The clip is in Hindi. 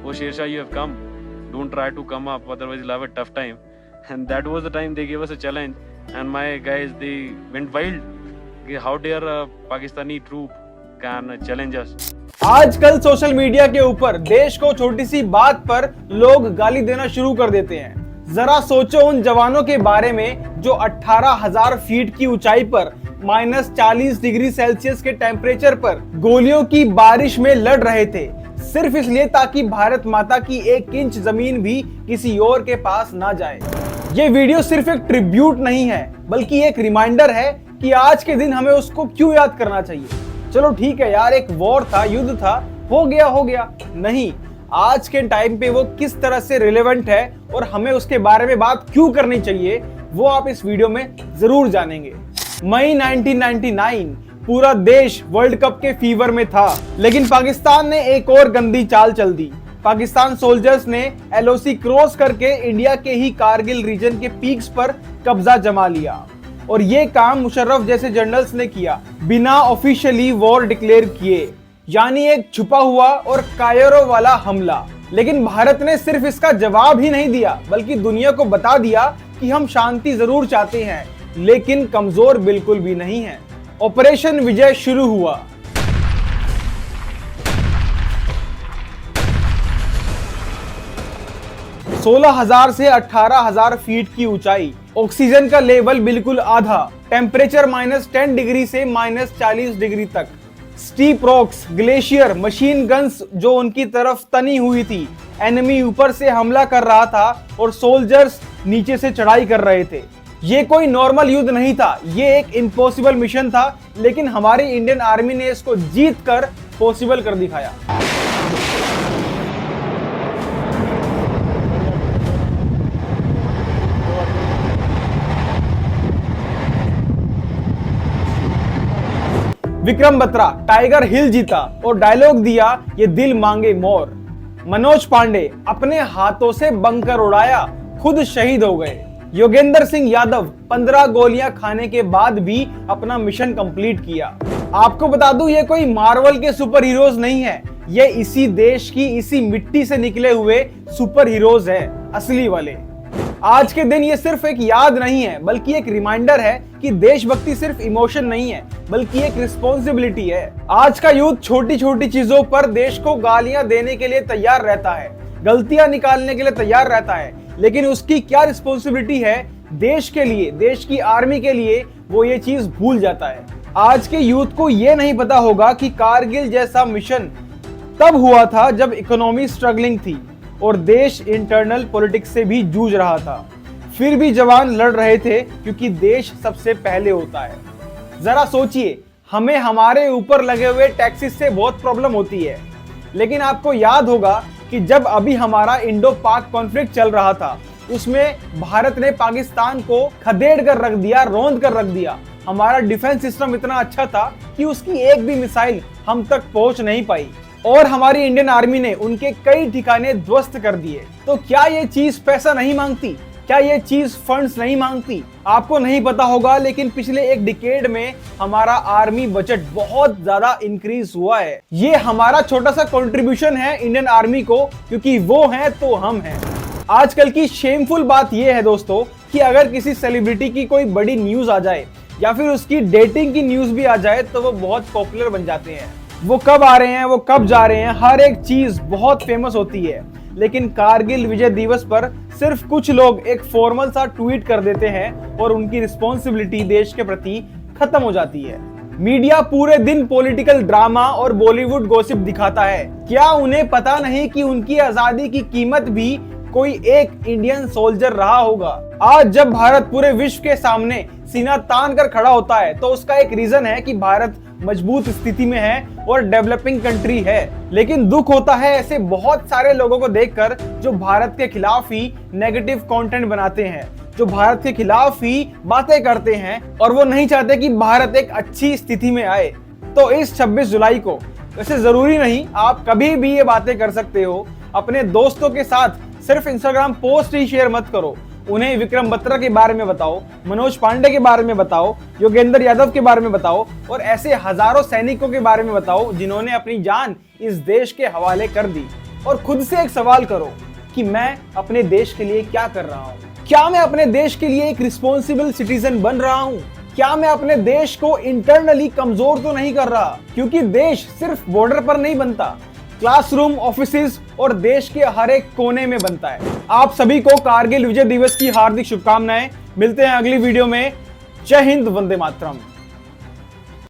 oh Shersha, you have come. Don't try to come up, otherwise you'll have a tough time. And that was the time they gave us a challenge. And my guys, they went wild. How dare a Pakistani troop can challenge us. आजकल सोशल मीडिया के ऊपर देश को छोटी सी बात पर लोग गाली देना शुरू कर देते हैं। जरा सोचो उन जवानों के बारे में जो 18,000 फीट की ऊंचाई पर -40 डिग्री सेल्सियस के टेम्परेचर पर गोलियों की बारिश में लड़ रहे थे, सिर्फ इसलिए ताकि भारत माता की 1 इंच जमीन भी किसी और के पास ना जाए। ये वीडियो सिर्फ एक ट्रिब्यूट नहीं है, बल्कि एक रिमाइंडर है कि आज के दिन हमें उसको क्यों याद करना चाहिए। चलो ठीक है यार, एक वॉर था, युद्ध था, हो गया। नहीं, आज के टाइम पे वो किस तरह से रिलेवेंट है और हमें उसके बारे में बात क्यों करनी चाहिए, वो आप इस वीडियो में जरूर जानेंगे। मई 1999 पूरा देश वर्ल्ड कप के फीवर में था, लेकिन पाकिस्तान ने एक और गंदी चाल चल दी। पाकिस्तान सोल्जर्स ने LOC क्रॉस करके इंडिया के ही कारगिल रीजन के पीक्स पर कब्जा जमा लिया और ये काम मुशर्रफ जैसे जनरल्स ने किया बिना ऑफिशियली वॉर डिक्लेयर किए, यानी एक छुपा हुआ और कायरों वाला हमला। लेकिन भारत ने सिर्फ इसका जवाब ही नहीं दिया, बल्कि दुनिया को बता दिया कि हम शांति जरूर चाहते हैं, लेकिन कमजोर बिल्कुल भी नहीं है। ऑपरेशन विजय शुरू हुआ। – 16,000 से 18,000 फीट की ऊंचाई, ऑक्सीजन का लेवल बिल्कुल आधा, टेम्परेचर -10 डिग्री से -40 डिग्री तक, steep rocks, glacier, machine guns जो उनकी तरफ तनी हुई थी, एनिमी ऊपर से हमला कर रहा था और सोल्जर्स नीचे से चढ़ाई कर रहे थे। ये कोई नॉर्मल युद्ध नहीं था, ये एक इम्पॉसिबल मिशन था, लेकिन हमारी इंडियन आर्मी ने इसको जीत कर पॉसिबल कर दिखाया। विक्रम बत्रा टाइगर हिल जीता और डायलॉग दिया, ये दिल मांगे मोर। मनोज पांडे अपने हाथों से बंकर उड़ाया, खुद शहीद हो गए। योगेंद्र सिंह यादव 15 गोलियां खाने के बाद भी अपना मिशन कंप्लीट किया। आपको बता दूं, ये कोई मार्वल के सुपर हीरोज नहीं है, ये इसी देश की इसी मिट्टी से निकले हुए सुपर हीरोज है, असली वाले। आज के दिन ये सिर्फ एक याद नहीं है, बल्कि एक रिमाइंडर है कि देशभक्ति सिर्फ इमोशन नहीं है, बल्कि एक रिस्पॉन्सिबिलिटी है। आज का यूथ छोटी छोटी चीजों पर देश को गालियां देने के लिए तैयार रहता है, गलतियां निकालने के लिए तैयार रहता है, लेकिन उसकी क्या रिस्पॉन्सिबिलिटी है देश के लिए, देश की आर्मी के लिए, वो ये चीज भूल जाता है। आज के यूथ को ये नहीं पता होगा कि कारगिल जैसा मिशन तब हुआ था जब इकोनॉमी स्ट्रगलिंग थी और देश इंटरनल पॉलिटिक्स से भी जूझ रहा था, फिर भी जवान लड़ रहे थे, क्योंकि देश सबसे पहले होता है। जरा सोचिए, हमें हमारे ऊपर लगे हुए टैक्सेस से बहुत प्रॉब्लम होती है, लेकिन आपको याद होगा कि जब अभी हमारा इंडो पाक कॉन्फ्लिक्ट चल रहा था, उसमें भारत ने पाकिस्तान को खदेड़ कर रख दिया, रौंद कर रख दिया। हमारा डिफेंस सिस्टम इतना अच्छा था कि उसकी एक भी मिसाइल हम तक पहुंच नहीं पाई और हमारी इंडियन आर्मी ने उनके कई ठिकाने ध्वस्त कर दिए। तो क्या ये चीज पैसा नहीं मांगती? क्या ये चीज फंड्स नहीं मांगती? आपको नहीं पता होगा, लेकिन पिछले एक डिकेड में हमारा आर्मी बजट बहुत ज्यादा इंक्रीज हुआ है। ये हमारा छोटा सा कंट्रीब्यूशन है इंडियन आर्मी को, क्योंकि वो है तो हम हैं। आजकल की शेमफुल बात ये है दोस्तों कि अगर किसी सेलिब्रिटी की कोई बड़ी न्यूज आ जाए या फिर उसकी डेटिंग की न्यूज भी आ जाए, तो वो बहुत पॉपुलर बन जाते हैं। वो कब आ रहे हैं, वो कब जा रहे हैं, हर एक चीज बहुत फेमस होती है। लेकिन कारगिल विजय दिवस पर सिर्फ कुछ लोग एक फॉर्मल सा ट्वीट कर देते हैं और उनकी रिस्पॉन्सिबिलिटी देश के प्रति खत्म हो जाती है। मीडिया पूरे दिन पॉलिटिकल ड्रामा और बॉलीवुड गॉसिप दिखाता है। क्या उन्हें पता नहीं कि उनकी आजादी की कीमत भी कोई एक इंडियन सोल्जर रहा होगा? आज जब भारत पूरे विश्व के सामने सीना तान कर खड़ा होता है, तो उसका एक रीजन है कि भारत मजबूत स्थिति में है और डेवलपिंग कंट्री है। लेकिन दुख होता है ऐसे बहुत सारे लोगों को देखकर जो भारत के खिलाफ ही नेगेटिव कंटेंट बनाते हैं, जो भारत के खिलाफ ही बातें करते हैं और वो नहीं चाहते कि भारत एक अच्छी स्थिति में आए। तो इस 26 जुलाई को, वैसे जरूरी नहीं, आप कभी भी ये बातें कर सकते हो, अपने दोस्तों के साथ सिर्फ इंस्टाग्राम पोस्ट ही शेयर मत करो, उन्हें विक्रम बत्रा के बारे में बताओ, मनोज पांडे के बारे में बताओ, योगेंद्र यादव के बारे में बताओ और ऐसे हजारों सैनिकों के बारे में बताओ जिन्होंने अपनी जान इस देश के हवाले कर दी। और खुद से एक सवाल करो कि मैं अपने देश के लिए क्या कर रहा हूँ। क्या मैं अपने देश के लिए एक रिस्पॉन्सिबल सिटीजन बन रहा हूँ? क्या मैं अपने देश को इंटरनली कमजोर तो नहीं कर रहा? क्योंकि देश सिर्फ बॉर्डर पर नहीं बनता, क्लासरूम, ऑफिसेज और देश के हर एक कोने में बनता है। आप सभी को कारगिल विजय दिवस की हार्दिक शुभकामनाएं। मिलते हैं अगली वीडियो में। जय हिंद, वंदे मातरम।